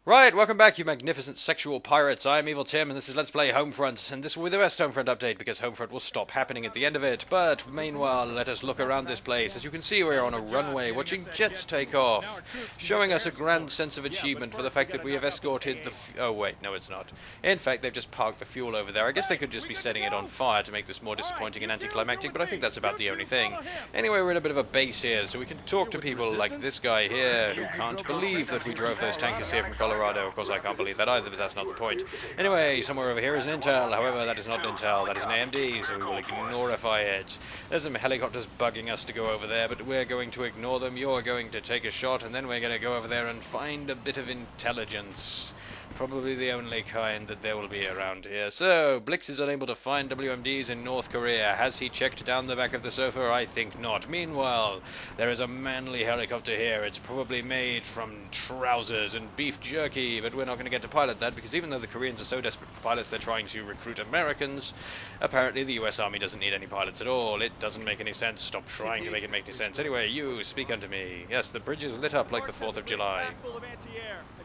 Right, welcome back, you magnificent sexual pirates. I'm Evil Tim, and this is Let's Play Homefront, and this will be the best Homefront update because Homefront will stop happening at the end of it. But meanwhile, let us look around this place. As you can see, we're on a runway watching jets take off, showing us a grand sense of achievement for the fact that we have escorted the... oh wait, no it's not. In fact, they've just parked the fuel over there. I guess they could just be setting it on fire to make this more disappointing and anticlimactic, but I think that's about the only thing. Anyway, we're in a bit of a base here, so we can talk to people like this guy here, who can't believe that we drove those tankers here from Colorado. Of course, I can't believe that either, but that's not the point. Anyway, somewhere over here is an Intel. However, that is not an Intel, that is an AMD, so we will ignorify it. There's some helicopters bugging us to go over there, but we're going to ignore them. You're going to take a shot, and then we're going to go over there and find a bit of intelligence. Probably the only kind that there will be around here. So, Blix is unable to find WMDs in North Korea. Has he checked down the back of the sofa? I think not. Meanwhile, there is a manly helicopter here. It's probably made from trousers and beef jerky, but we're not going to get to pilot that because even though the Koreans are so desperate for pilots, they're trying to recruit Americans. Apparently, the US Army doesn't need any pilots at all. It doesn't make any sense. Stop trying to make it make any sense. Anyway, you, speak unto me. Yes, the bridge is lit up like the 4th of July.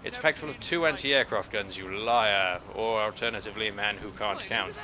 It's packed full of 2 anti-aircraft guns, you liar. Or alternatively, man who can't count.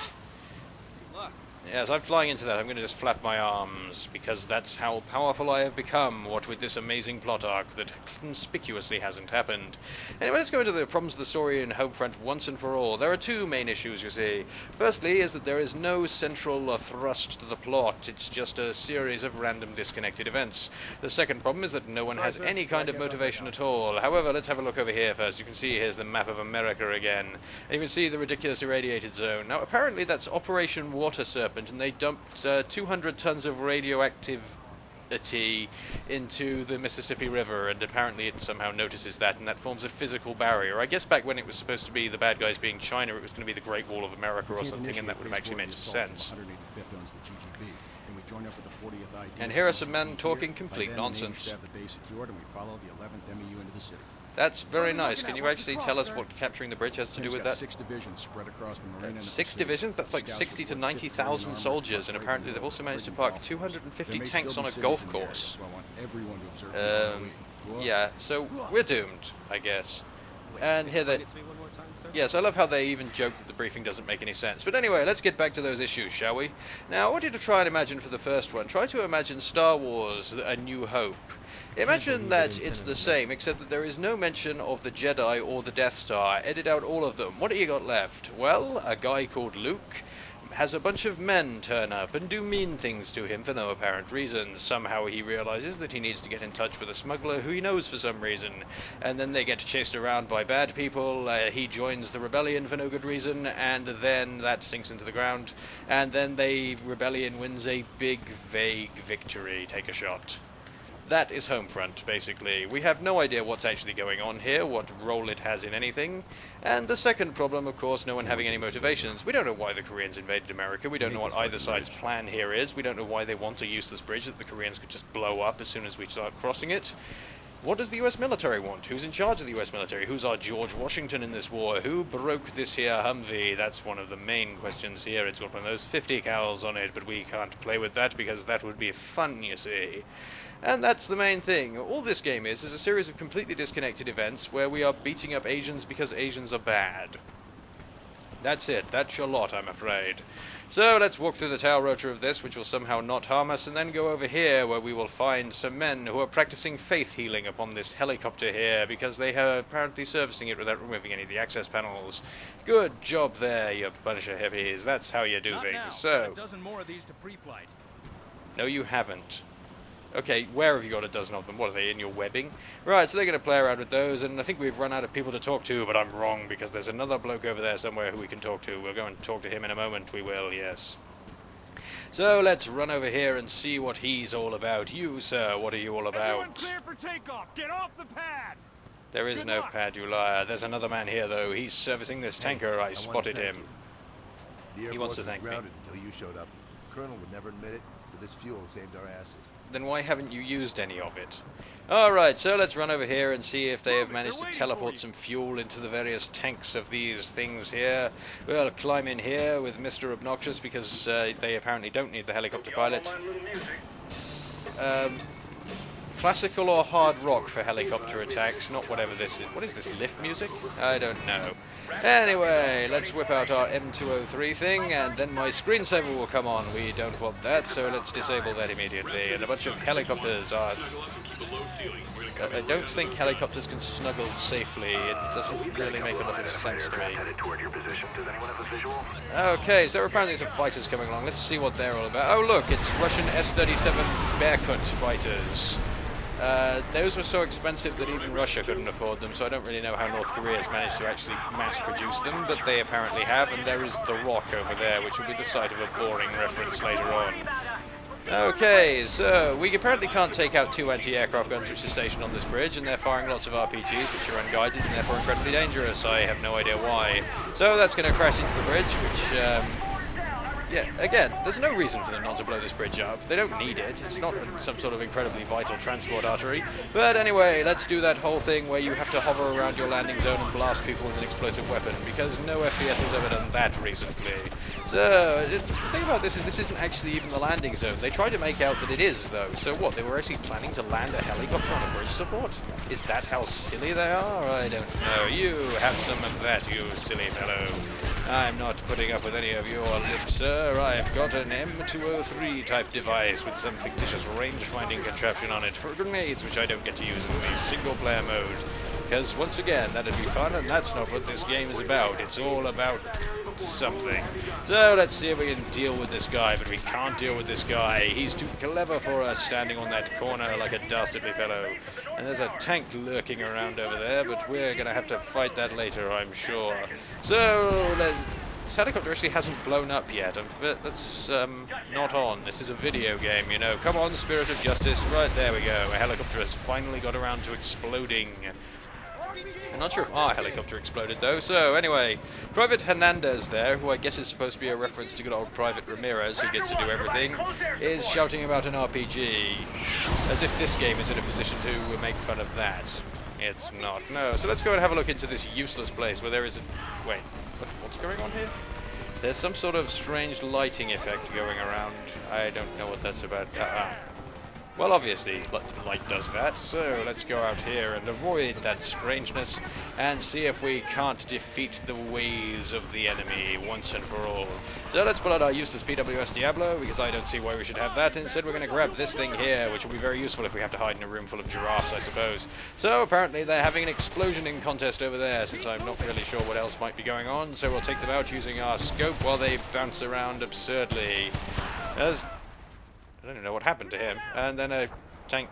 Yes, I'm flying into that. I'm going to just flap my arms, because that's how powerful I have become, what with this amazing plot arc that conspicuously hasn't happened. Anyway, let's go into the problems of the story in Homefront once and for all. There are 2 main issues, you see. Firstly is that there is no central thrust to the plot. It's just a series of random disconnected events. The second problem is that no one has any kind of motivation at all. However, let's have a look over here first. You can see here's the map of America again. And you can see the ridiculous irradiated zone. Now, apparently that's Operation Water Serpent, and they dumped 200 tons of radioactivity into the Mississippi River, and apparently it somehow notices that, and that forms a physical barrier. I guess back when it was supposed to be the bad guys being China, it was going to be the Great Wall of America or something, and that would have actually made some sense. And here are some men talking complete nonsense. That's very nice. Can you actually tell us what capturing the bridge has to do with that? 6 divisions spread across the marine. 6 divisions? That's like 60 to 90,000 soldiers, and apparently they've also managed to park 250 tanks on a golf course. Yeah, so we're doomed, I guess. And here they... Yes, I love how they even joke that the briefing doesn't make any sense. But anyway, let's get back to those issues, shall we? Now, I want you to try and imagine for the first one. Try to imagine Star Wars: A New Hope. Imagine that it's the same, except that there is no mention of the Jedi or the Death Star. Edit out all of them. What have you got left? Well, a guy called Luke has a bunch of men turn up and do mean things to him for no apparent reason. Somehow he realizes that he needs to get in touch with a smuggler who he knows for some reason, and then they get chased around by bad people. He joins the rebellion for no good reason, and then that sinks into the ground, and then the rebellion wins a big, vague victory. Take a shot. That is Homefront, basically. We have no idea what's actually going on here, what role it has in anything. And the second problem, of course, no one having any motivations. We don't know why the Koreans invaded America. We don't know what either side's plan here is. We don't know why they want a useless bridge that the Koreans could just blow up as soon as we start crossing it. What does the US military want? Who's in charge of the US military? Who's our George Washington in this war? Who broke this here Humvee? That's one of the main questions here. It's got one of those 50 cals on it, but we can't play with that because that would be fun, you see. And that's the main thing. All this game is a series of completely disconnected events where we are beating up Asians because Asians are bad. That's it. That's your lot, I'm afraid. So let's walk through the tail rotor of this, which will somehow not harm us, and then go over here where we will find some men who are practicing faith healing upon this helicopter here because they are apparently servicing it without removing any of the access panels. Good job there, you bunch of hippies. That's how you do things. So, a dozen more of these to pre-flight. No, you haven't. Okay, where have you got a dozen of them? What, are they in your webbing? Right, so they're going to play around with those, and I think we've run out of people to talk to, but I'm wrong, because there's another bloke over there somewhere who we can talk to. We'll go and talk to him in a moment, we will, yes. So let's run over here and see what he's all about. You, sir, what are you all about? Everyone clear for takeoff! Get off the pad! There is no pad, you liar. There's another man here, though. He's servicing this tanker. I spotted him. He wants to thank me. Until you showed up. The Colonel would never admit it, but this fuel saved our asses. Then why haven't you used any of it? Alright, so let's run over here and see if they have managed to teleport some fuel into the various tanks of these things here. We'll climb in here with Mr. Obnoxious because they apparently don't need the helicopter pilot. classical or hard rock for helicopter attacks, not whatever this is. What is this, lift music? I don't know. Anyway, let's whip out our M203 thing, and then my screensaver will come on. We don't want that, so let's disable that immediately. And a bunch of helicopters are... I don't think helicopters can snuggle safely. It doesn't really make a lot of sense to me. Okay, so there are apparently some fighters coming along. Let's see what they're all about. Oh look, it's Russian S-37 Bearcut fighters. Those were so expensive that even Russia couldn't afford them, so I don't really know how North Korea has managed to actually mass-produce them, but they apparently have, and there is The Rock over there, which will be the site of a boring reference later on. Okay, so we apparently can't take out 2 anti-aircraft guns which are stationed on this bridge, and they're firing lots of RPGs which are unguided and therefore incredibly dangerous. I have no idea why. So that's going to crash into the bridge, which... yeah, again, there's no reason for them not to blow this bridge up. They don't need it. It's not some sort of incredibly vital transport artery. But anyway, let's do that whole thing where you have to hover around your landing zone and blast people with an explosive weapon, because no FPS has ever done that recently. So, the thing about this is this isn't actually even the landing zone. They try to make out that it is, though. So what, they were actually planning to land a helicopter on a bridge support? Is that how silly they are? I don't know. You have some of that, you silly fellow. I'm not putting up with any of your lip, sir. I've got an M203 type device with some fictitious range-finding contraption on it for grenades, which I don't get to use in the single-player mode. Because, once again, that'd be fun, and that's not what this game is about. It's all about something. So, let's see if we can deal with this guy, but we can't deal with this guy. He's too clever for us, standing on that corner like a dastardly fellow. And there's a tank lurking around over there, but we're going to have to fight that later, I'm sure. So, this helicopter actually hasn't blown up yet. That's not on. This is a video game, you know. Come on, Spirit of Justice. Right, there we go. A helicopter has finally got around to exploding. I'm not sure if our helicopter exploded, though. So, anyway, Private Hernandez there, who I guess is supposed to be a reference to good old Private Ramirez, who gets to do everything, is shouting about an RPG. As if this game is in a position to make fun of that. It's not. No. So let's go and have a look into this useless place where there is a... Wait, what's going on here? There's some sort of strange lighting effect going around. I don't know what that's about. Well, obviously, light does that, so let's go out here and avoid that strangeness and see if we can't defeat the ways of the enemy once and for all. So let's pull out our useless PWS Diablo, because I don't see why we should have that. Instead, we're going to grab this thing here, which will be very useful if we have to hide in a room full of giraffes, I suppose. So apparently they're having an explosioning contest over there, since I'm not really sure what else might be going on, so we'll take them out using our scope while they bounce around absurdly. I don't know what happened to him. And then a tank.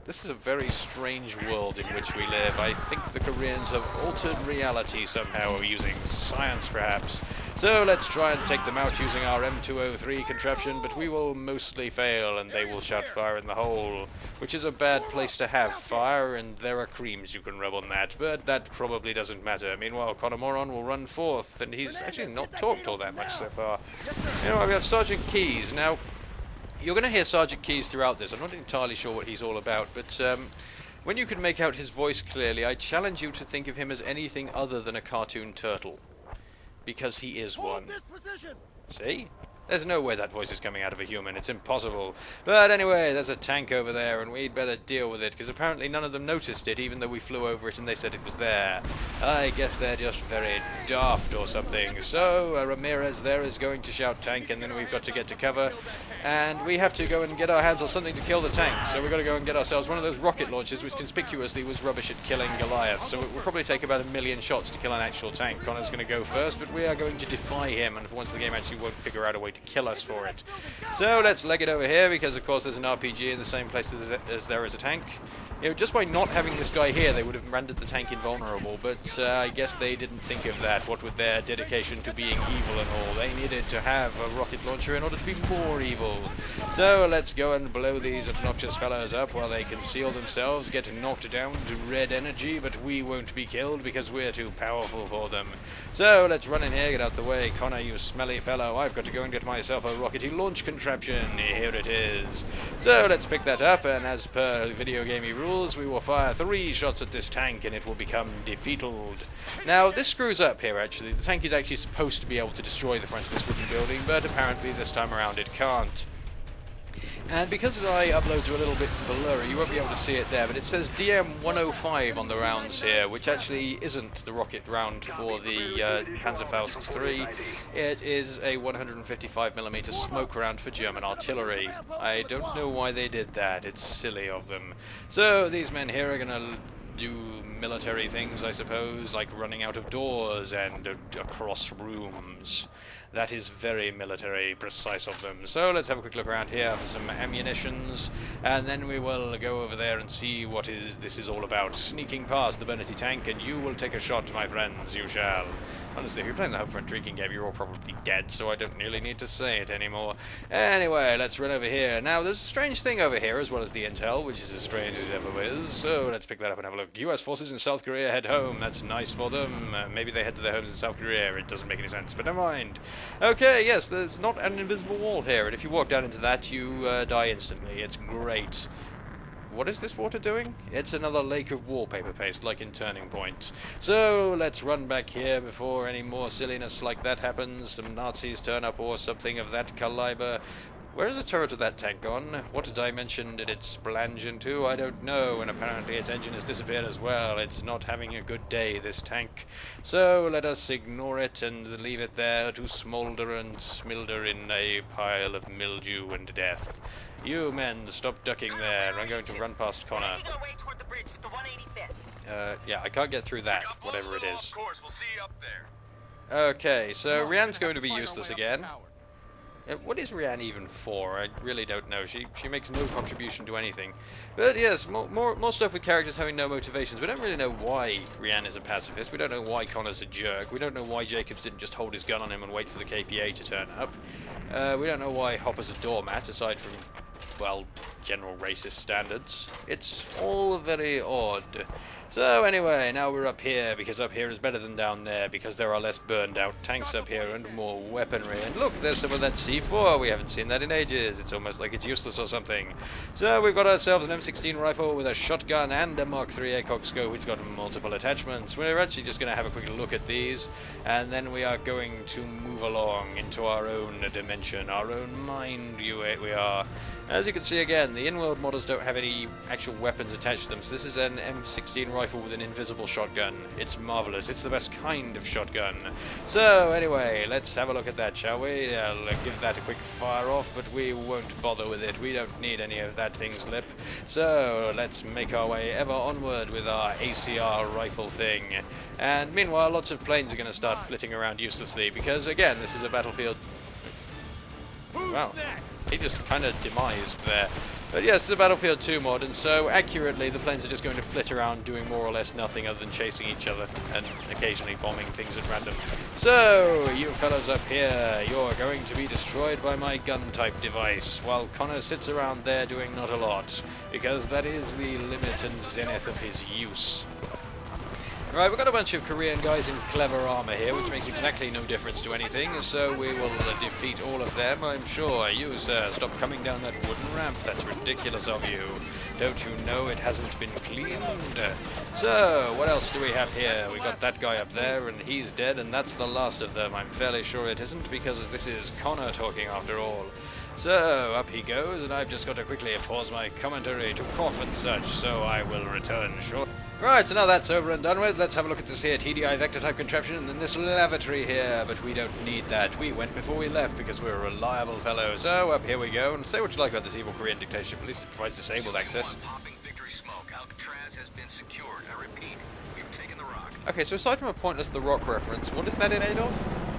This is a very strange world in which we live. I think the Koreans have altered reality somehow, using science perhaps. So let's try and take them out using our M203 contraption, but we will mostly fail and they will shout fire in the hole, which is a bad place to have fire, and there are creams you can rub on that, but that probably doesn't matter. Meanwhile, Conamoron will run forth, and he's actually not talked all that much so far. You know, we have Sergeant Keyes. Now, you're going to hear Sergeant Keyes throughout this. I'm not entirely sure what he's all about, but when you can make out his voice clearly, I challenge you to think of him as anything other than a cartoon turtle. Because he is one. See? There's no way that voice is coming out of a human. It's impossible. But anyway, there's a tank over there, and we'd better deal with it, because apparently none of them noticed it, even though we flew over it and they said it was there. I guess they're just very daft or something. So, Ramirez there is going to shout tank, and then we've got to get to cover. And we have to go and get our hands on something to kill the tank. So we've got to go and get ourselves one of those rocket launchers, which conspicuously was rubbish at killing Goliath. So it will probably take about 1 million shots to kill an actual tank. Connor's going to go first, but we are going to defy him, and for once the game actually won't figure out a way to kill us for it. So let's leg it over here, because of course there's an RPG in the same place as there is a tank. You know, just by not having this guy here, they would have rendered the tank invulnerable, but I guess they didn't think of that, what with their dedication to being evil and all. They needed to have a rocket launcher in order to be more evil. So let's go and blow these obnoxious fellows up while they conceal themselves, get knocked down to red energy, but we won't be killed because we're too powerful for them. So let's run in here, get out the way. Connor, you smelly fellow, I've got to go and get myself a rockety launch contraption. Here it is. So let's pick that up, and as per video gamey rules, we will fire 3 shots at this tank and it will become defeatled. Now, this screws up here, actually. The tank is actually supposed to be able to destroy the front of this wooden building, but apparently this time around it can't. And because I uploads are a little bit blurry, you won't be able to see it there, but it says DM-105 on the rounds here, which actually isn't the rocket round for the Panzerfaust 3. It is a 155mm smoke round for German artillery. I don't know why they did that, it's silly of them. So these men here are going to do military things, I suppose, like running out of doors and across rooms. That is very military precise of them. So let's have a quick look around here for some ammunitions, and then we will go over there and see what this is all about. Sneaking past the Bernity tank, and you will take a shot, my friends, you shall. Honestly, if you're playing the Homefront drinking game, you're all probably dead, so I don't nearly need to say it anymore. Anyway, let's run over here. Now, there's a strange thing over here, as well as the intel, which is as strange as it ever is, so let's pick that up and have a look. US forces in South Korea head home. That's nice for them. Maybe they head to their homes in South Korea. It doesn't make any sense, but never mind. Okay, yes, there's not an invisible wall here, and if you walk down into that, you die instantly. It's great. What is this water doing? It's another lake of wallpaper paste, like in Turning Point. So, let's run back here before any more silliness like that happens. Some Nazis turn up or something of that caliber. Where is the turret of that tank gone? What dimension did it splange into? I don't know, and apparently its engine has disappeared as well. It's not having a good day, this tank. So let us ignore it and leave it there to smoulder and smilder in a pile of mildew and death. You men, stop ducking there. I'm going to run past Connor. Yeah, I can't get through that, whatever it is. Okay, so Rianne's going to be useless again. What is Rianne even for? I really don't know. She makes no contribution to anything. But yes, more stuff with characters having no motivations. We don't really know why Rianne is a pacifist. We don't know why Connor's a jerk. We don't know why Jacobs didn't just hold his gun on him and wait for the KPA to turn up. We don't know why Hopper's a doormat, aside from, well, general racist standards. It's all very odd. So anyway, now we're up here, because up here is better than down there, because there are less burned out tanks up here and more weaponry. And look, there's some of that C4. We haven't seen that in ages. It's almost like it's useless or something. So we've got ourselves an M16 rifle with a shotgun and a Mark III ACOG scope. It's got multiple attachments. We're actually just going to have a quick look at these, and then we are going to move along into our own dimension, our own mind, we are. As you can see again, the in-world models don't have any actual weapons attached to them, so this is an M16 rifle with an invisible shotgun. It's marvellous. It's the best kind of shotgun. So, anyway, let's have a look at that, shall we? I'll give that a quick fire off, but we won't bother with it. We don't need any of that thing's lip. So, let's make our way ever onward with our ACR rifle thing. And meanwhile, lots of planes are going to start flitting around uselessly, because, again, this is a battlefield... Wow. He just kind of demised there. But yes, it's a Battlefield 2 mod, and so accurately the planes are just going to flit around doing more or less nothing other than chasing each other and occasionally bombing things at random. So, you fellows up here, you're going to be destroyed by my gun-type device, while Connor sits around there doing not a lot, because that is the limit and zenith of his use. Right, we've got a bunch of Korean guys in clever armor here, which makes exactly no difference to anything, so we will defeat all of them, I'm sure. You, sir, stop coming down that wooden ramp. That's ridiculous of you. Don't you know it hasn't been cleaned? So, what else do we have here? We got that guy up there, and he's dead, and that's the last of them. I'm fairly sure it isn't, because this is Connor talking after all. So, up he goes, and I've just got to quickly pause my commentary to cough and such, so I will return shortly. Right, so now that's over and done with, let's have a look at this here TDI vector-type contraption and then this lavatory here, but we don't need that. We went before we left because we're a reliable fellow. So, up here we go, and say what you like about this evil Korean dictatorship, at least it provides disabled access. Okay, so aside from a pointless The Rock reference, what is that in aid of?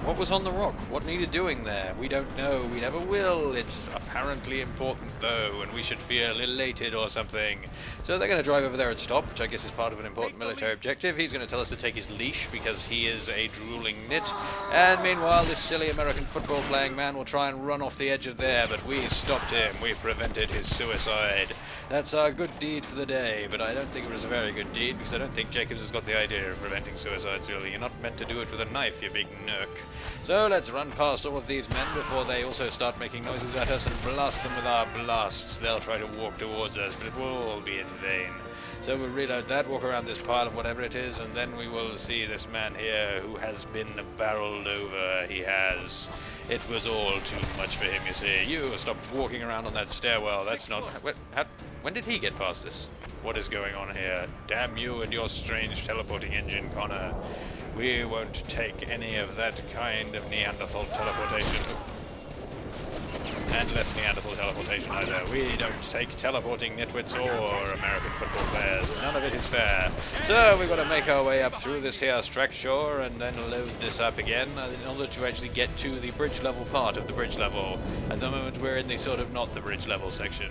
What was on The Rock? What needed doing there? We don't know. We never will. It's apparently important, though, and we should feel elated or something. So they're going to drive over there and stop, which I guess is part of an important military objective. He's going to tell us to take his leash, because he is a drooling nit. And meanwhile, this silly American football-playing man will try and run off the edge of there, but we stopped him. We prevented his suicide. That's our good deed for the day, but I don't think it was a very good deed, because I don't think Jacobs has got the idea of preventing suicides, really. You're not meant to do it with a knife, you big nerk. So let's run past all of these men before they also start making noises at us and blast them with our blasts. They'll try to walk towards us, but it will all be in vain. So we'll reload that, walk around this pile of whatever it is, and then we will see this man here who has been barreled over. He has. It was all too much for him, you see. You stop walking around on that stairwell. That's not... When did he get past us? What is going on here? Damn you and your strange teleporting engine, Connor. We won't take any of that kind of Neanderthal teleportation. And less Neanderthal teleportation either. We don't take teleporting nitwits or American football players. None of it is fair. So we've got to make our way up through this here structure and then load this up again in order to actually get to the bridge level part of the bridge level. At the moment we're in the sort of not the bridge level section.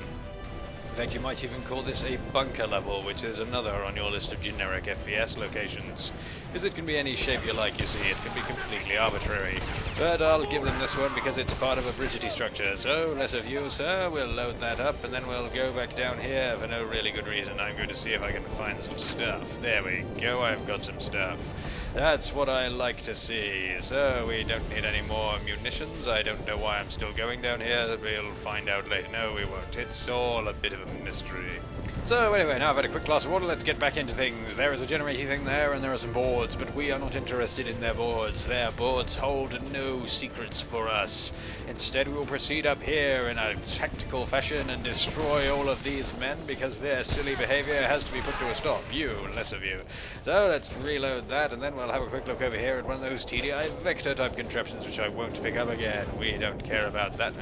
In fact, you might even call this a bunker level, which is another on your list of generic FPS locations. Because it can be any shape you like, you see. It can be completely arbitrary. But I'll give them this one because it's part of a bridgety structure. So, less of you, sir. We'll load that up, and then we'll go back down here for no really good reason. I'm going to see if I can find some stuff. There we go, I've got some stuff. That's what I like to see. So, we don't need any more munitions. I don't know why I'm still going down here. We'll find out later. No, we won't. It's all a bit of a mystery. So anyway, now I've had a quick glass of water, let's get back into things. There is a generating thing there, and there are some boards, but we are not interested in their boards. Their boards hold no secrets for us. Instead, we will proceed up here in a tactical fashion and destroy all of these men, because their silly behavior has to be put to a stop. You, less of you. So let's reload that, and then we'll have a quick look over here at one of those TDI vector-type contraptions, which I won't pick up again. We don't care about that.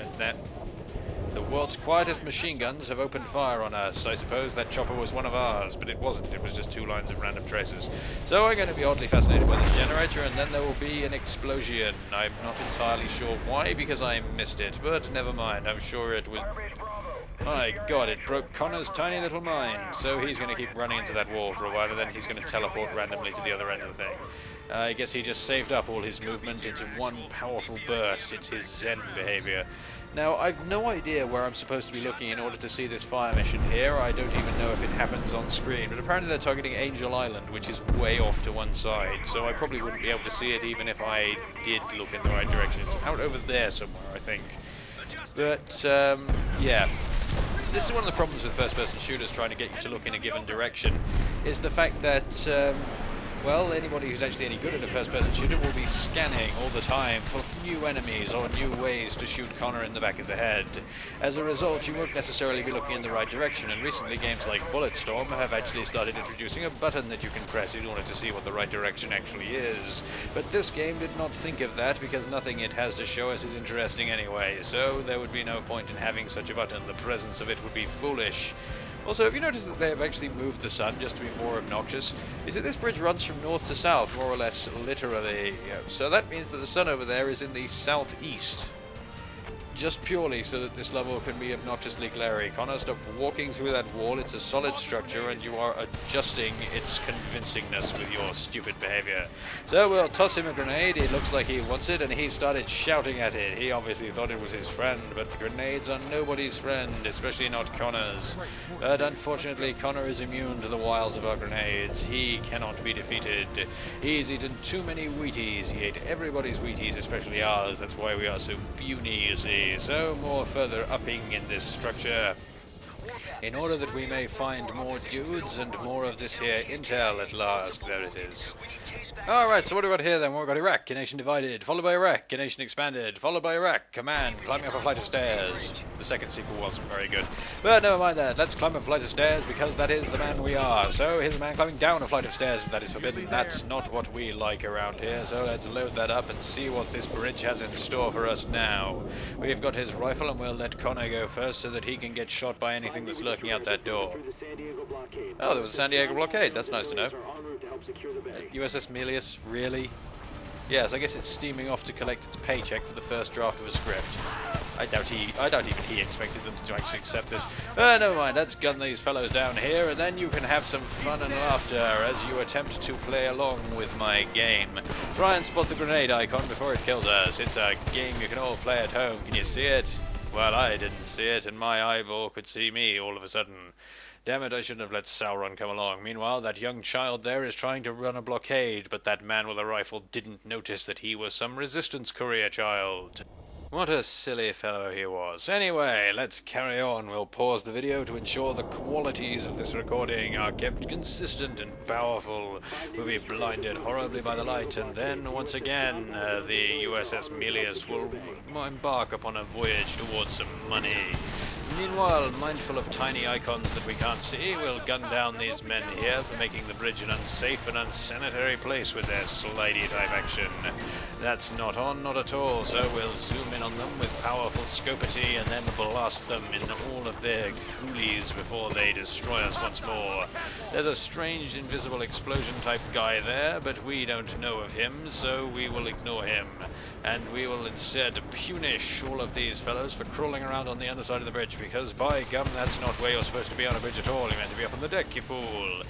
The world's quietest machine guns have opened fire on us. I suppose that chopper was one of ours, but it wasn't. It was just 2 lines of random traces. So I'm going to be oddly fascinated by this generator, and then there will be an explosion. I'm not entirely sure why, because I missed it, but never mind. I'm sure it was... My god, it broke Connor's tiny little mind. So he's going to keep running into that wall for a while, and then he's going to teleport randomly to the other end of the thing. I guess he just saved up all his movement into one powerful burst. It's his Zen behavior. Now, I've no idea where I'm supposed to be looking in order to see this fire mission here. I don't even know if it happens on screen, but apparently they're targeting Angel Island, which is way off to one side, so I probably wouldn't be able to see it even if I did look in the right direction. It's out over there somewhere, I think. But, yeah. This is one of the problems with first-person shooters trying to get you to look in a given direction, is the fact that, well, anybody who's actually any good at a first-person shooter will be scanning all the time for new enemies or new ways to shoot Connor in the back of the head. As a result, you won't necessarily be looking in the right direction, and recently games like Bulletstorm have actually started introducing a button that you can press in order to see what the right direction actually is. But this game did not think of that because nothing it has to show us is interesting anyway, so there would be no point in having such a button. The presence of it would be foolish. Also, have you noticed that they have actually moved the sun just to be more obnoxious? Is that this bridge runs from north to south, more or less literally. So that means that the sun over there is in the southeast. Just purely so that this level can be obnoxiously glary. Connor, stop walking through that wall. It's a solid structure and you are adjusting its convincingness with your stupid behavior. So we'll toss him a grenade. It looks like he wants it and he started shouting at it. He obviously thought it was his friend, but grenades are nobody's friend, especially not Connor's. But unfortunately Connor is immune to the wiles of our grenades. He cannot be defeated. He's eaten too many Wheaties. He ate everybody's Wheaties, especially ours. That's why we are so puny, you see. So more further upping in this structure in order that we may find more dudes and more of this here intel at last. There it is. Alright, so what do we got here then? Well, we've got Iraq, a nation divided, followed by Iraq, a nation expanded, followed by Iraq, command, climbing up a flight of stairs. The second sequel wasn't very good. But never mind that, let's climb up a flight of stairs because that is the man we are. So here's a man climbing down a flight of stairs, that is forbidden. That's not what we like around here, so let's load that up and see what this bridge has in store for us now. We've got his rifle and we'll let Connor go first so that he can get shot by anything that's lurking out that door. Oh, there was a San Diego blockade, that's nice to know. USS Melius, really? Yes, I guess it's steaming off to collect its paycheck for the first draft of a script. I doubt even he expected them to actually accept this. Never mind, let's gun these fellows down here, and then you can have some fun and laughter as you attempt to play along with my game. Try and spot the grenade icon before it kills us. It's a game you can all play at home. Can you see it? Well, I didn't see it, and my eyeball could see me all of a sudden. Damn it, I shouldn't have let Sauron come along. Meanwhile, that young child there is trying to run a blockade, but that man with a rifle didn't notice that he was some resistance courier child. What a silly fellow he was. Anyway, let's carry on. We'll pause the video to ensure the qualities of this recording are kept consistent and powerful. We'll be blinded horribly by the light, and then, once again, the USS Melius will embark upon a voyage towards some money. Meanwhile, mindful of tiny icons that we can't see, we'll gun down these men here for making the bridge an unsafe and unsanitary place with their slidey-type action. That's not on, not at all, so we'll zoom in on them with powerful scopity and then blast them in all of their ghoulies before they destroy us once more. There's a strange invisible explosion-type guy there, but we don't know of him, so we will ignore him. And we will instead punish all of these fellows for crawling around on the underside of the bridge, because by gum, that's not where you're supposed to be on a bridge at all. You're meant to be up on the deck, you fool.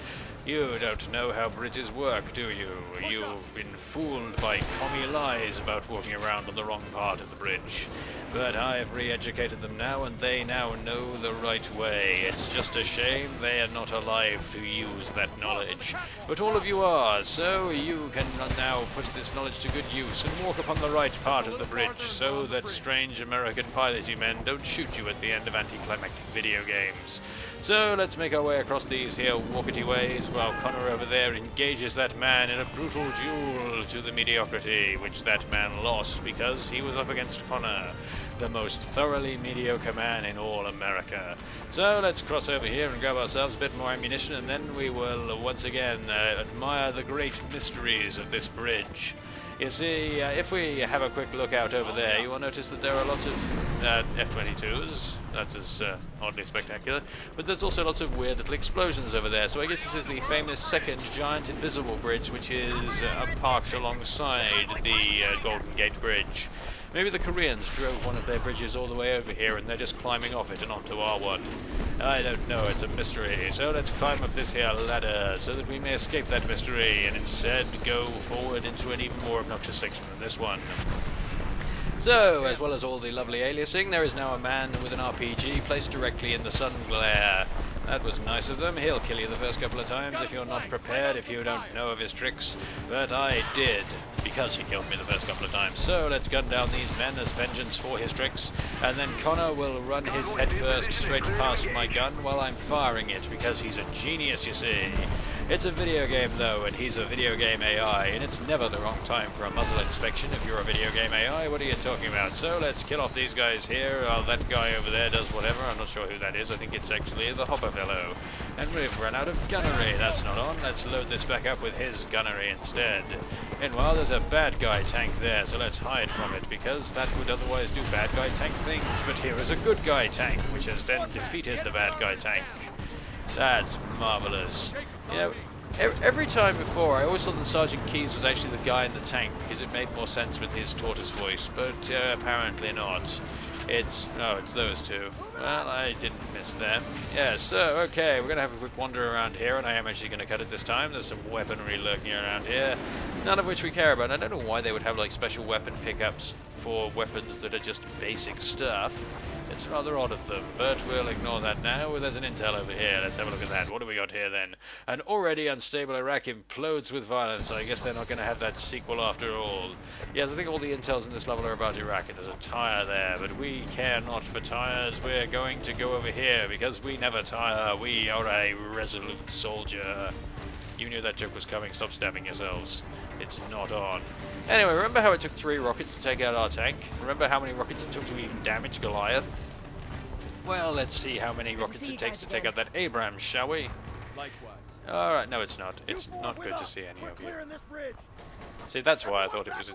You don't know how bridges work, do you? You've been fooled by commie lies about walking around on the wrong part of the bridge. But I've re-educated them now, and they now know the right way. It's just a shame they are not alive to use that knowledge. But all of you are, so you can now put this knowledge to good use and walk upon the right part of the bridge, so that strange American piloty men don't shoot you at the end of anticlimactic video games. So let's make our way across these here walkety ways while Connor over there engages that man in a brutal duel to the mediocrity, which that man lost because he was up against Connor, the most thoroughly mediocre man in all America. So let's cross over here and grab ourselves a bit more ammunition, and then we will once again admire the great mysteries of this bridge. You see, if we have a quick look out over there, you will notice that there are lots of F-22s. That is oddly spectacular. But there's also lots of weird little explosions over there. So I guess this is the famous second giant invisible bridge, which is parked alongside the Golden Gate Bridge. Maybe the Koreans drove one of their bridges all the way over here and they're just climbing off it and onto our one. I don't know, it's a mystery. So let's climb up this here ladder so that we may escape that mystery and instead go forward into an even more obnoxious section than this one. So, as well as all the lovely aliasing, there is now a man with an RPG placed directly in the sun glare. That was nice of them. He'll kill you the first couple of times if you're not prepared, if you don't know of his tricks. But I did, because he killed me the first couple of times. So let's gun down these men as vengeance for his tricks, and then Connor will run his head first straight past my gun while I'm firing it, because he's a genius, you see. It's a video game, though, and he's a video game AI, and it's never the wrong time for a muzzle inspection if you're a video game AI. What are you talking about? So let's kill off these guys here while that guy over there does whatever. I'm not sure who that is. I think it's actually the Hopper fellow. And we've run out of gunnery. That's not on. Let's load this back up with his gunnery instead. Meanwhile, there's a bad guy tank there, so let's hide from it, because that would otherwise do bad guy tank things. But here is a good guy tank, which has then defeated the bad guy tank. That's marvelous. You know, every time before, I always thought that Sergeant Keyes was actually the guy in the tank, because it made more sense with his tortoise voice, but apparently not. It's those two. Well, I didn't miss them. Yeah, so, okay, we're going to have a quick wander around here, and I am actually going to cut it this time. There's some weaponry lurking around here, none of which we care about. I don't know why they would have, like, special weapon pickups for weapons that are just basic stuff. It's rather odd of them, but we'll ignore that now. There's an intel over here. Let's have a look at that. What do we got here, then? An already unstable Iraq implodes with violence. I guess they're not going to have that sequel after all. Yes, I think all the intels in this level are about Iraq, and there's a tire there, but we care not for tires. We're going to go over here, because we never tire. We are a resolute soldier. You knew that joke was coming. Stop stabbing yourselves. It's not on. Anyway, remember how it took 3 rockets to take out our tank? Remember how many rockets it took to even damage Goliath? Well, let's see how many rockets it takes to take out that Abrams, shall we? Likewise. Alright, no it's not. It's not good to see any of you. See, that's why I thought it was...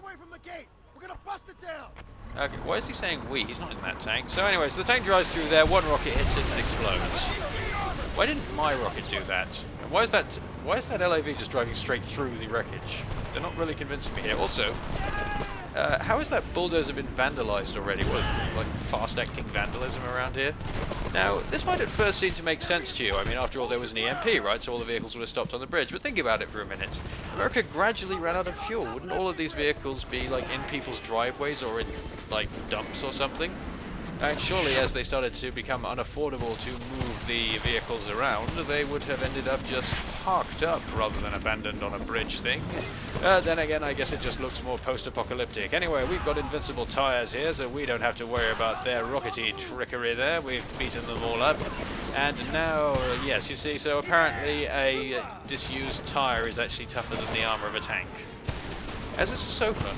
Okay, why is he saying we? He's not in that tank. So anyway, so the tank drives through there, 1 rocket hits it and explodes. Why didn't my rocket do that? And why is that LAV just driving straight through the wreckage? They're not really convincing me here. Also, how has that bulldozer been vandalized already? What, like fast-acting vandalism around here? Now, this might at first seem to make sense to you. I mean, after all, there was an EMP, right? So all the vehicles would have stopped on the bridge. But think about it for a minute. America gradually ran out of fuel. Wouldn't all of these vehicles be, like, in people's driveways or in, like, dumps or something? And surely as they started to become unaffordable to move the vehicles around, they would have ended up just parked up rather than abandoned on a bridge thing. Then again, I guess it just looks more post-apocalyptic. Anyway, we've got invincible tires here, so we don't have to worry about their rockety trickery there. We've beaten them all up. And now, yes, you see, so apparently a disused tire is actually tougher than the armor of a tank. As is a sofa.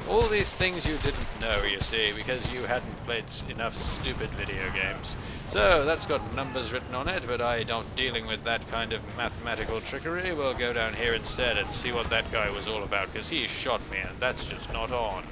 All these things you didn't know, you see, because you hadn't played enough stupid video games. So, that's got numbers written on it, but I don't dealing with that kind of mathematical trickery. We'll go down here instead and see what that guy was all about, because he shot me, and that's just not on.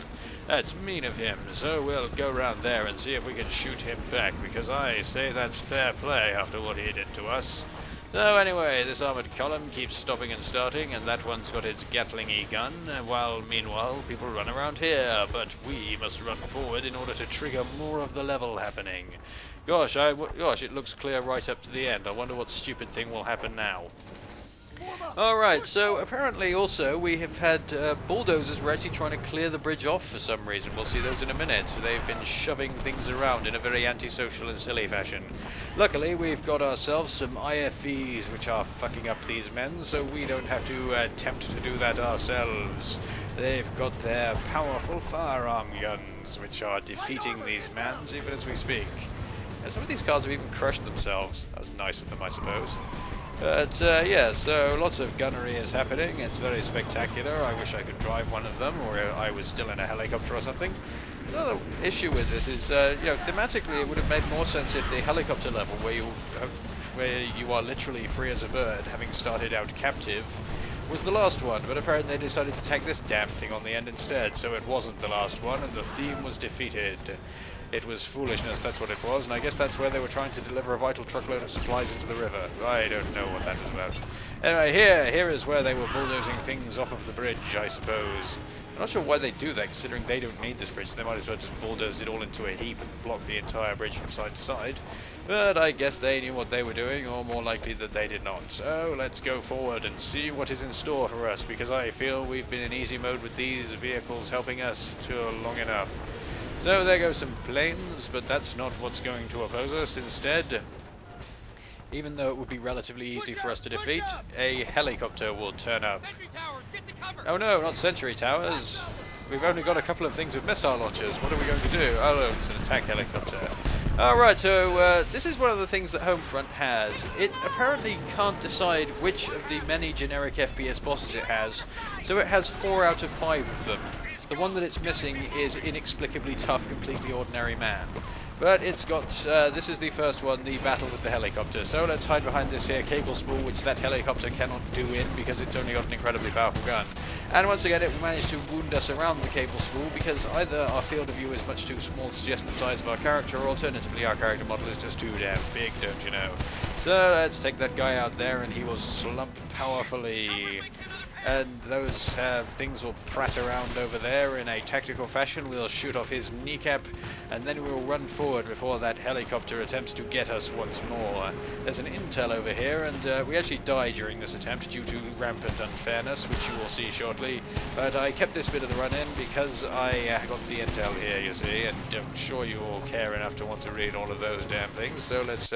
That's mean of him, so we'll go round there and see if we can shoot him back, because I say that's fair play after what he did to us. So anyway, this armoured column keeps stopping and starting, and that one's got its Gatling-y gun, while meanwhile people run around here, but we must run forward in order to trigger more of the level happening. Gosh, it looks clear right up to the end. I wonder what stupid thing will happen now. Alright, so apparently also we have had bulldozers were actually trying to clear the bridge off for some reason. We'll see those in a minute. They've been shoving things around in a very antisocial and silly fashion. Luckily, we've got ourselves some IFVs which are fucking up these men, so we don't have to attempt to do that ourselves. They've got their powerful firearm guns, which are defeating these men even as we speak. And some of these cars have even crushed themselves. That was nice of them, I suppose. But, yeah, so lots of gunnery is happening. It's very spectacular. I wish I could drive one of them, or I was still in a helicopter or something. The other issue with this is, you know, thematically it would have made more sense if the helicopter level, where you are literally free as a bird, having started out captive, was the last one. But apparently they decided to tack this damn thing on the end instead, so it wasn't the last one, and the theme was defeated. It was foolishness, that's what it was, and I guess that's where they were trying to deliver a vital truckload of supplies into the river. I don't know what that was about. Anyway, here is where they were bulldozing things off of the bridge, I suppose. I'm not sure why they do that, considering they don't need this bridge, so they might as well just bulldoze it all into a heap and block the entire bridge from side to side. But I guess they knew what they were doing, or more likely that they did not. So let's go forward and see what is in store for us, because I feel we've been in easy mode with these vehicles helping us too long enough. So there go some planes, but that's not what's going to oppose us. Instead, even though it would be relatively easy for us to defeat, a helicopter will turn up. Oh no, not sentry towers. We've only got a couple of things with missile launchers. What are we going to do? Oh no, it's an attack helicopter. Alright, so this is one of the things that Homefront has. It apparently can't decide which of the many generic FPS bosses it has, so it has 4 out of 5 of them. The one that it's missing is inexplicably tough, completely ordinary man. But it's got, this is the first one, the battle with the helicopter. So let's hide behind this here cable spool, which that helicopter cannot do in because it's only got an incredibly powerful gun. And once again, it will manage to wound us around the cable spool because either our field of view is much too small to suggest the size of our character, or alternatively our character model is just too damn big, don't you know? So let's take that guy out there and he will slump powerfully. And those things will prat around over there in a tactical fashion. We'll shoot off his kneecap, and then we'll run forward before that helicopter attempts to get us once more. There's an intel over here, and we actually died during this attempt due to rampant unfairness, which you will see shortly. But I kept this bit of the run-in because I got the intel here, you see, and I'm sure you all care enough to want to read all of those damn things. So let's...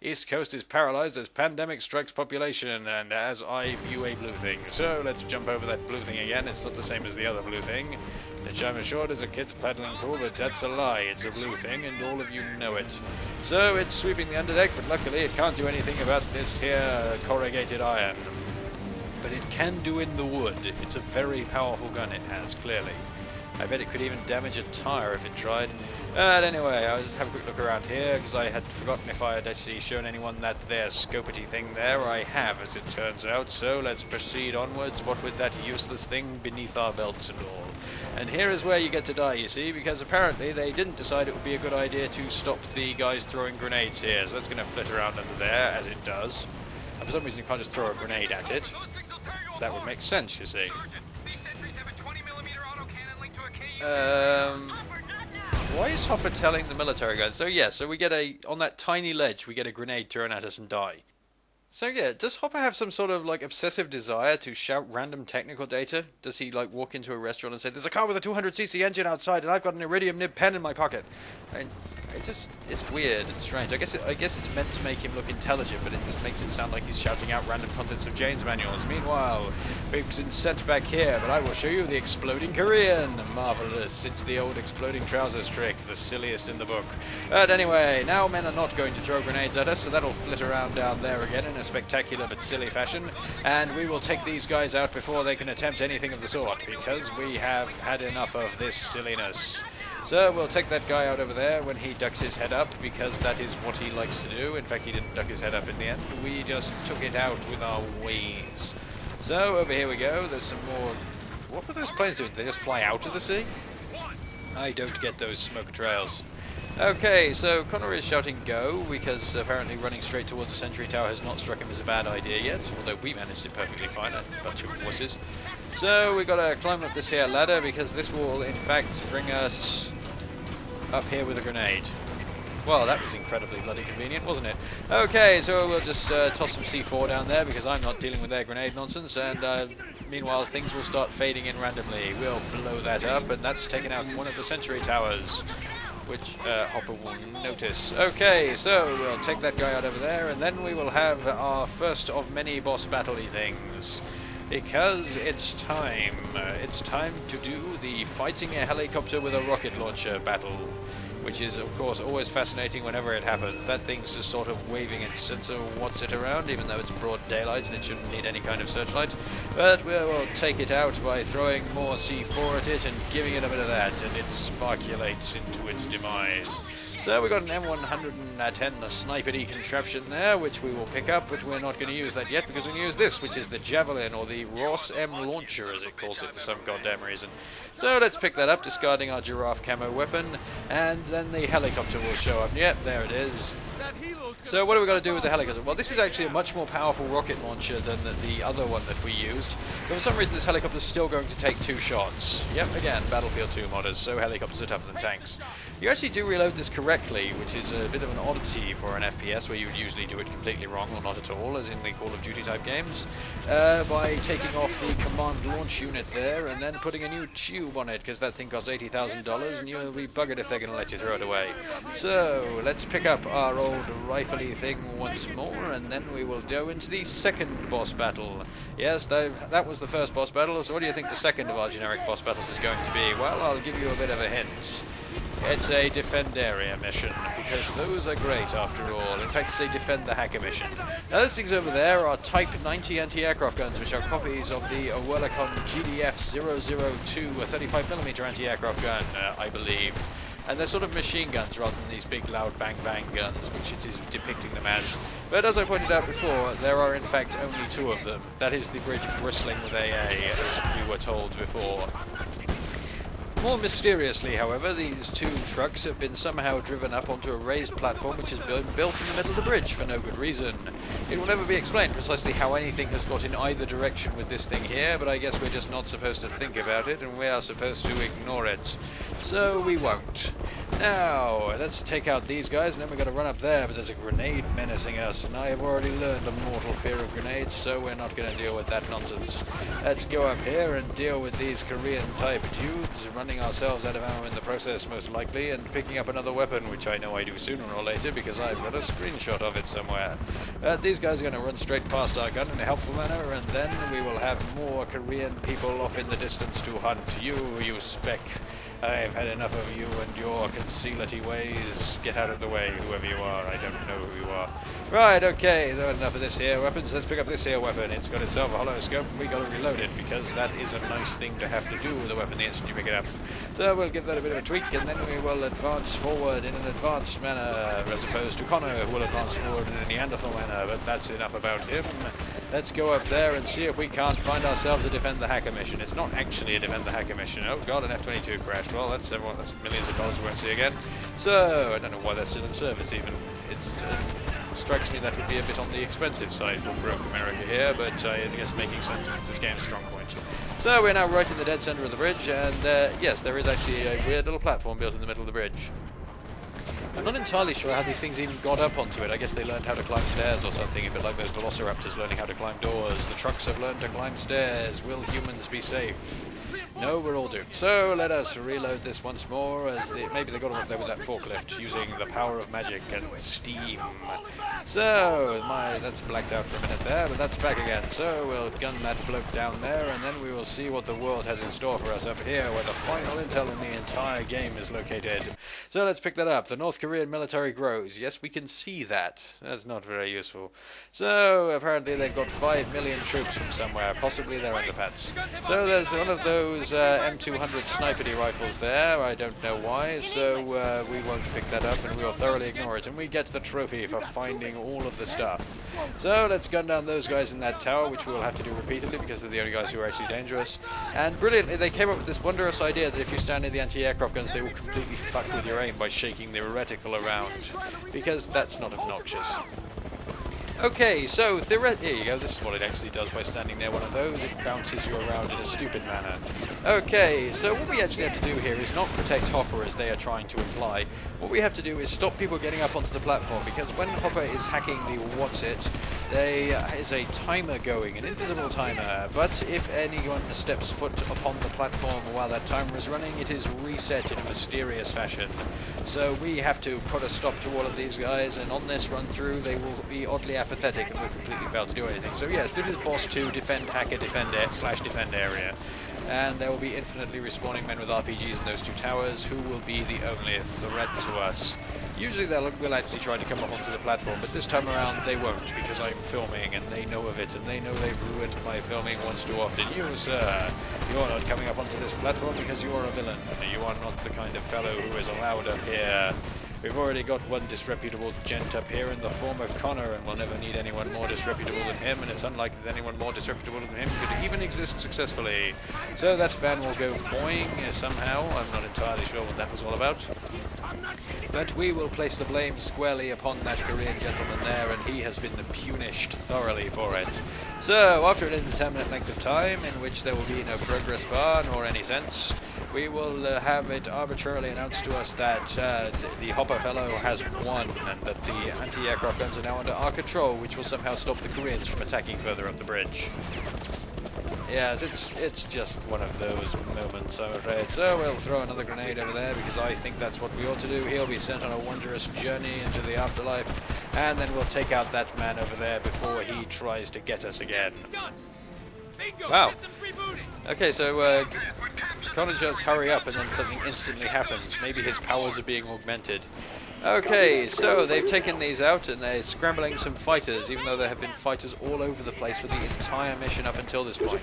East Coast is paralyzed as pandemic strikes population, and as I view a blue thing. So let's jump over that blue thing again. It's not the same as the other blue thing, which I'm assured is a kid's paddling pool, but that's a lie. It's a blue thing, and all of you know it. So it's sweeping the underdeck, but luckily it can't do anything about this here corrugated iron. But it can do in the wood. It's a very powerful gun it has, clearly. I bet it could even damage a tire if it tried. But anyway, I'll just have a quick look around here, because I had forgotten if I had actually shown anyone that there scopety thing there. I have, as it turns out, so let's proceed onwards, what with that useless thing beneath our belts and all. And here is where you get to die, you see, because apparently they didn't decide it would be a good idea to stop the guys throwing grenades here, so that's going to flit around under there, as it does. And for some reason you can't just throw a grenade at it. That would make sense, you see. Why is Hopper telling the military guys? So yeah, so we get on that tiny ledge, we get a grenade thrown at us and die. So yeah, does Hopper have some sort of like obsessive desire to shout random technical data? Does he like walk into a restaurant and say, "There's a car with a 200cc engine outside, and I've got an iridium nib pen in my pocket"? And it's weird and strange. I guess it's meant to make him look intelligent, but it just makes it sound like he's shouting out random contents of Jane's manuals. Meanwhile, Biggs is sent back here, but I will show you the exploding Korean. Marvelous! It's the old exploding trousers trick, the silliest in the book. But anyway, now men are not going to throw grenades at us, so that'll flit around down there again in a spectacular but silly fashion, and we will take these guys out before they can attempt anything of the sort, because we have had enough of this silliness. So we'll take that guy out over there when he ducks his head up, because that is what he likes to do. In fact, he didn't duck his head up in the end. We just took it out with our wings. So over here we go. There's some more... What were those planes doing? Did they just fly out of the sea? I don't get those smoke trails. Okay, so Connor is shouting go, because apparently running straight towards the Sentry Tower has not struck him as a bad idea yet, although we managed it perfectly fine, a bunch of wusses. So we gotta climb up this here ladder, because this will in fact bring us up here with a grenade. Well, that was incredibly bloody convenient, wasn't it? Okay, so we'll just toss some C4 down there, because I'm not dealing with their grenade nonsense, and meanwhile things will start fading in randomly. We'll blow that up, and that's taken out one of the Sentry Towers, which Hopper will notice. Okay, so we'll take that guy out over there, and then we will have our first of many boss battle-y things. Because it's time. It's time to do the fighting a helicopter with a rocket launcher battle, which is, of course, always fascinating whenever it happens. That thing's just sort of waving its sensor what's it around, even though it's broad daylight and it shouldn't need any kind of searchlight. But we will take it out by throwing more C4 at it and giving it a bit of that, and it sparkulates into its demise. So we've got an M110, a sniper-y contraption there, which we will pick up, but we're not going to use that yet, because we're going to use this, which is the Javelin, or the Ross M Launcher, as it calls it for some goddamn reason. So let's pick that up, discarding our giraffe camo weapon, and then the helicopter will show up. Yep, there it is. So what are we going to do with the helicopter? Well, this is actually a much more powerful rocket launcher than the other one that we used. But for some reason this helicopter is still going to take 2 shots. Yep, again, Battlefield 2 modders, so helicopters are tougher than tanks. You actually do reload this correctly, which is a bit of an oddity for an FPS where you would usually do it completely wrong or not at all, as in the Call of Duty type games, by taking off the command launch unit there and then putting a new tube on it, because that thing costs $80,000 and you'll be buggered if they're going to let you throw it away. So let's pick up our old rifle-y thing once more, and then we will go into the second boss battle. Yes, that was the first boss battle, so what do you think the second of our generic boss battles is going to be? Well, I'll give you a bit of a hint. It's a defend area mission, because those are great after all. In fact, it's a defend the hacker mission. Now those things over there are Type 90 anti-aircraft guns, which are copies of the Oerlikon GDF-002, a 35mm anti-aircraft gun, I believe. And they're sort of machine guns rather than these big loud bang-bang guns, which it is depicting them as. But as I pointed out before, there are in fact only 2 of them. That is the bridge bristling with AA, as we were told before. More mysteriously, however, these 2 trucks have been somehow driven up onto a raised platform which has been built in the middle of the bridge for no good reason. It will never be explained precisely how anything has got in either direction with this thing here, but I guess we're just not supposed to think about it, and we are supposed to ignore it. So we won't. Now, let's take out these guys, and then we're going to run up there, but there's a grenade menacing us, and I have already learned a mortal fear of grenades, so we're not going to deal with that nonsense. Let's go up here and deal with these Korean-type dudes, running ourselves out of ammo in the process, most likely, and picking up another weapon, which I know I do sooner or later, because I've got a screenshot of it somewhere. These guys are going to run straight past our gun in a helpful manner, and then we will have more Korean people off in the distance to hunt you, you speck. I've had enough of you and your conceality ways. Get out of the way, whoever you are. I don't know who you are. Right, okay, so enough of this here weapons. Let's pick up this here weapon. It's got itself a hollow scope. We got to reload it, because that is a nice thing to have to do with a weapon the instant you pick it up. So we'll give that a bit of a tweak, and then we will advance forward in an advanced manner, as opposed to Connor, who will advance forward in a Neanderthal manner, but that's enough about him. Let's go up there and see if we can't find ourselves a Defend the Hacker mission. It's not actually a Defend the Hacker mission. Oh god, an F-22 crashed. Well, that's everyone. That's millions of dollars we won't see again. So, I don't know why that's still in service even. It strikes me that would be a bit on the expensive side for broke America here, but I guess making sense is this game's strong point. So we're now right in the dead center of the bridge, and yes, there is actually a weird little platform built in the middle of the bridge. I'm not entirely sure how these things even got up onto it. I guess they learned how to climb stairs or something, a bit like those velociraptors learning how to climb doors. The trucks have learned to climb stairs. Will humans be safe? No, we're all doomed. So let us reload this once more, as maybe they got them up there with that forklift, using the power of magic and steam. So, that's blacked out for a minute there, but that's back again. So we'll gun that bloke down there, and then we will see what the world has in store for us up here, where the final intel in the entire game is located. So let's pick that up. The North Korean military grows. Yes, we can see that. That's not very useful. So apparently they've got 5 million troops from somewhere, possibly their underpants. So there's one of those M200 sniper rifles there. I don't know why, so we won't pick that up, and we will thoroughly ignore it. And we get the trophy for finding all of the stuff. So let's gun down those guys in that tower, which we will have to do repeatedly because they're the only guys who are actually dangerous. And brilliantly, they came up with this wondrous idea that if you stand near the anti-aircraft guns, they will completely fuck with your aim by shaking the reticle around, because that's not obnoxious. Okay, so here you go, this is what it actually does by standing near one of those. It bounces you around in a stupid manner. Okay, so what we actually have to do here is not protect Hopper as they are trying to imply. What we have to do is stop people getting up onto the platform, because when Hopper is hacking the what's-it, there is a timer going, an invisible timer, but if anyone steps foot upon the platform while that timer is running, it is reset in a mysterious fashion. So we have to put a stop to all of these guys, and on this run through they will be oddly apathetic and will completely fail to do anything. So yes, this is boss 2, defend hacker, defend area. And there will be infinitely respawning men with RPGs in those two towers, who will be the only threat to us. Usually will actually try to come up onto the platform, but this time around they won't, because I'm filming and they know of it, and they know they've ruined my filming once too often. You, sir, you're not coming up onto this platform because you are a villain. You are not the kind of fellow who is allowed up here. We've already got one disreputable gent up here in the form of Connor, and we'll never need anyone more disreputable than him, and it's unlikely that anyone more disreputable than him could even exist successfully. So that van will go boing somehow. I'm not entirely sure what that was all about. But we will place the blame squarely upon that Korean gentleman there, and he has been punished thoroughly for it. So, after an indeterminate length of time, in which there will be no progress bar nor any sense, we will have it arbitrarily announced to us that the Hopper fellow has won, and that the anti-aircraft guns are now under our control, which will somehow stop the Koreans from attacking further up the bridge. Yes, it's just one of those moments, I'm afraid. So we'll throw another grenade over there, because I think that's what we ought to do. He'll be sent on a wondrous journey into the afterlife, and then we'll take out that man over there before he tries to get us again. Wow. Okay, so Connor just hurry up, and then something instantly happens. Maybe his powers are being augmented. Okay, so they've taken these out, and they're scrambling some fighters, even though there have been fighters all over the place for the entire mission up until this point.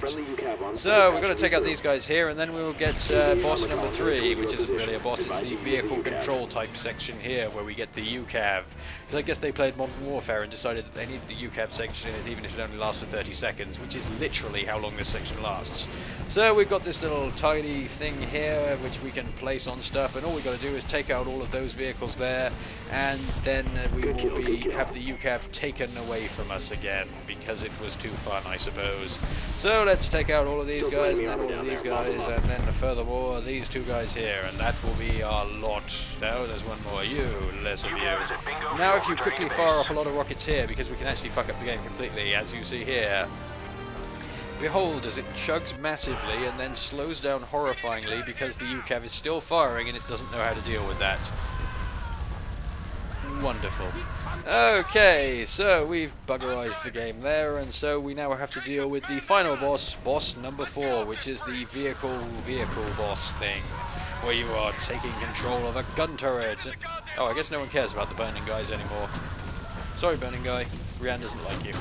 So we're going to take out these guys here, and then we will get boss number 3, which isn't really a boss, it's the vehicle control type section here, where we get the UCAV. Because I guess they played Modern Warfare and decided that they needed the UCAV section in it, even if it only lasts for 30 seconds, which is literally how long this section lasts. So we've got this little tiny thing here, which we can place on stuff, and all we've got to do is take out all of those vehicles there, and then we will have the UCAV taken away from us again, because it was too fun, I suppose. So let's take out all of these guys, and then all of these guys, and then furthermore these two guys here, and that will be our lot. Now there's one more, you, less of you. Now if you quickly fire off a lot of rockets here, because we can actually fuck up the game completely, as you see here. Behold as it chugs massively and then slows down horrifyingly because the UCAV is still firing and it doesn't know how to deal with that. Wonderful. Okay, so we've buggerized the game there, and so we now have to deal with the final boss, boss number 4, which is the vehicle boss thing, where you are taking control of a gun turret. Oh, I guess no one cares about the burning guys anymore. Sorry, burning guy. Rian doesn't like you.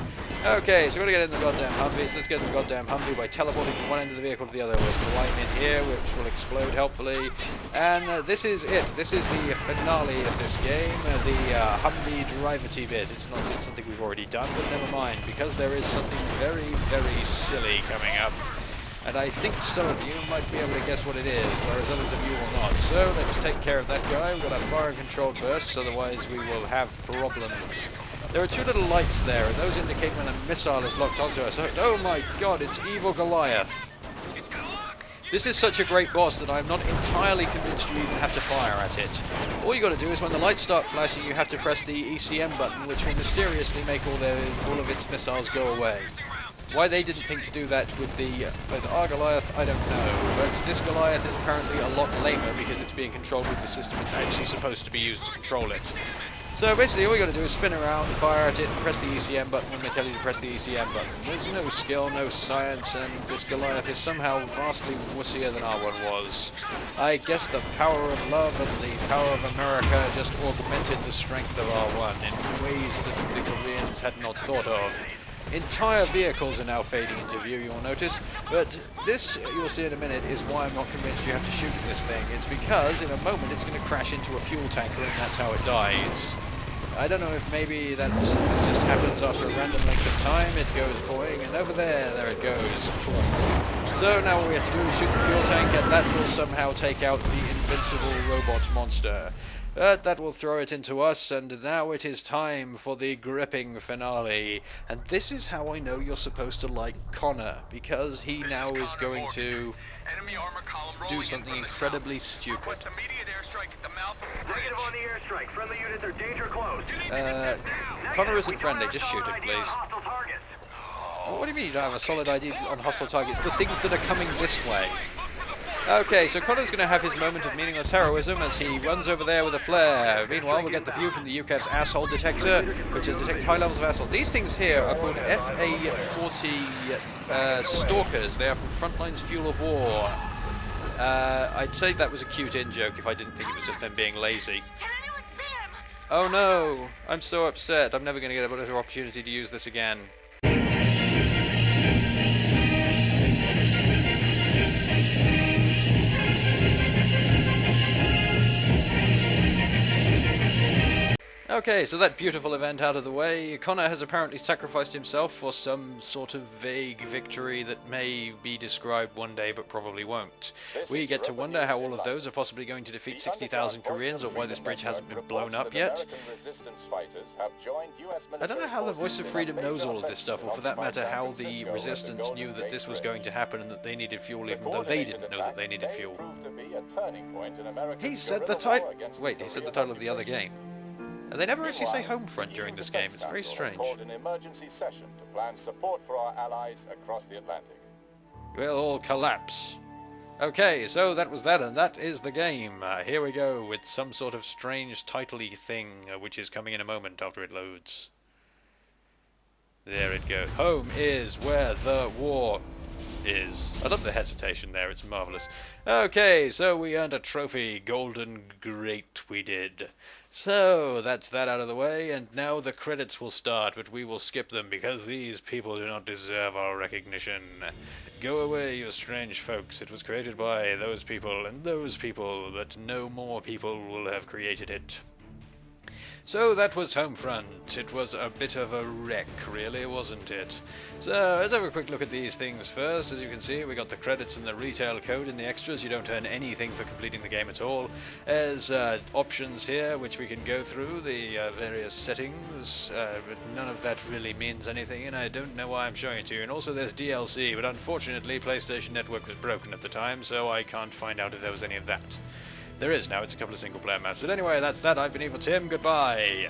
Okay, so we're going to get in the goddamn Humvee. So let's get in the goddamn Humvee by teleporting from one end of the vehicle to the other. We'll climb in here, which will explode helpfully. And this is it. This is the finale of this game, the Humvee driver-ty bit. It's something we've already done, but never mind, because there is something very, very silly coming up. And I think some of you might be able to guess what it is, whereas others of you will not. So let's take care of that guy. We've got our fire and controlled bursts, otherwise we will have problems. There are two little lights there, and those indicate when a missile is locked onto us. Oh my god, it's evil Goliath. This is such a great boss that I'm not entirely convinced you even have to fire at it. All you got to do is when the lights start flashing, you have to press the ECM button, which will mysteriously make all of its missiles go away. Why they didn't think to do that with our Goliath, I don't know. But this Goliath is apparently a lot lamer because it's being controlled with the system it's actually supposed to be used to control it. So basically all you got to do is spin around, fire at it, and press the ECM button when they tell you to press the ECM button. There's no skill, no science, and this Goliath is somehow vastly wussier than our one was. I guess the power of love and the power of America just augmented the strength of our one in ways that the Koreans had not thought of. Entire vehicles are now fading into view, you'll notice, but this, you'll see in a minute, is why I'm not convinced you have to shoot at this thing. It's because in a moment it's going to crash into a fuel tanker and that's how it dies. I don't know if maybe this just happens after a random length of time. It goes boing, and over there it goes. So now all we have to do is shoot the fuel tank, and that will somehow take out the invincible robot monster. But that will throw it into us, and now it is time for the gripping finale. And this is how I know you're supposed to like Connor, because he now is going to do something incredibly stupid. Connor isn't friendly, just shoot it, please. What do you mean you don't have a solid ID on hostile targets? The things that are coming this way. Okay, so Connor's going to have his moment of meaningless heroism as he runs over there with a flare. Meanwhile, we'll get the view from the UCAV's asshole detector, which has detected high levels of asshole. These things here are called FA-40 Stalkers. They are from Frontline's Fuel of War. I'd say that was a cute in-joke if I didn't think it was just them being lazy. Oh no, I'm so upset. I'm never going to get a better opportunity to use this again. Okay, so that beautiful event out of the way, Connor has apparently sacrificed himself for some sort of vague victory that may be described one day but probably won't. We get to wonder how all of those are possibly going to defeat 60,000 Koreans, or why this bridge hasn't been blown up yet. I don't know how the Voice of Freedom knows all of this stuff, or for that matter how the Resistance knew that this was going to happen and that they needed fuel even though they didn't know that they needed fuel. He said the title... Wait, he said the title of the other game. And they never actually say Homefront during this game. It's very strange. An emergency session to plan support for our allies across the Atlantic. We'll all collapse. Okay, so that was that, and that is the game. Here we go with some sort of strange title-y thing, which is coming in a moment after it loads. There it goes. Home is where the war is. I love the hesitation there, it's marvellous. Okay, so we earned a trophy. Golden Great we did. So, that's that out of the way, and now the credits will start, but we will skip them because these people do not deserve our recognition. Go away, you strange folks. It was created by those people and those people, but no more people will have created it. So that was Homefront. It was a bit of a wreck, really, wasn't it? So, let's have a quick look at these things first. As you can see, we got the credits and the retail code in the extras. You don't earn anything for completing the game at all. There's options here, which we can go through, the various settings, but none of that really means anything, and I don't know why I'm showing it to you. And also there's DLC, but unfortunately PlayStation Network was broken at the time, so I can't find out if there was any of that. There is now, it's a couple of single-player maps. But anyway, that's that. I've been Evil Tim. Goodbye.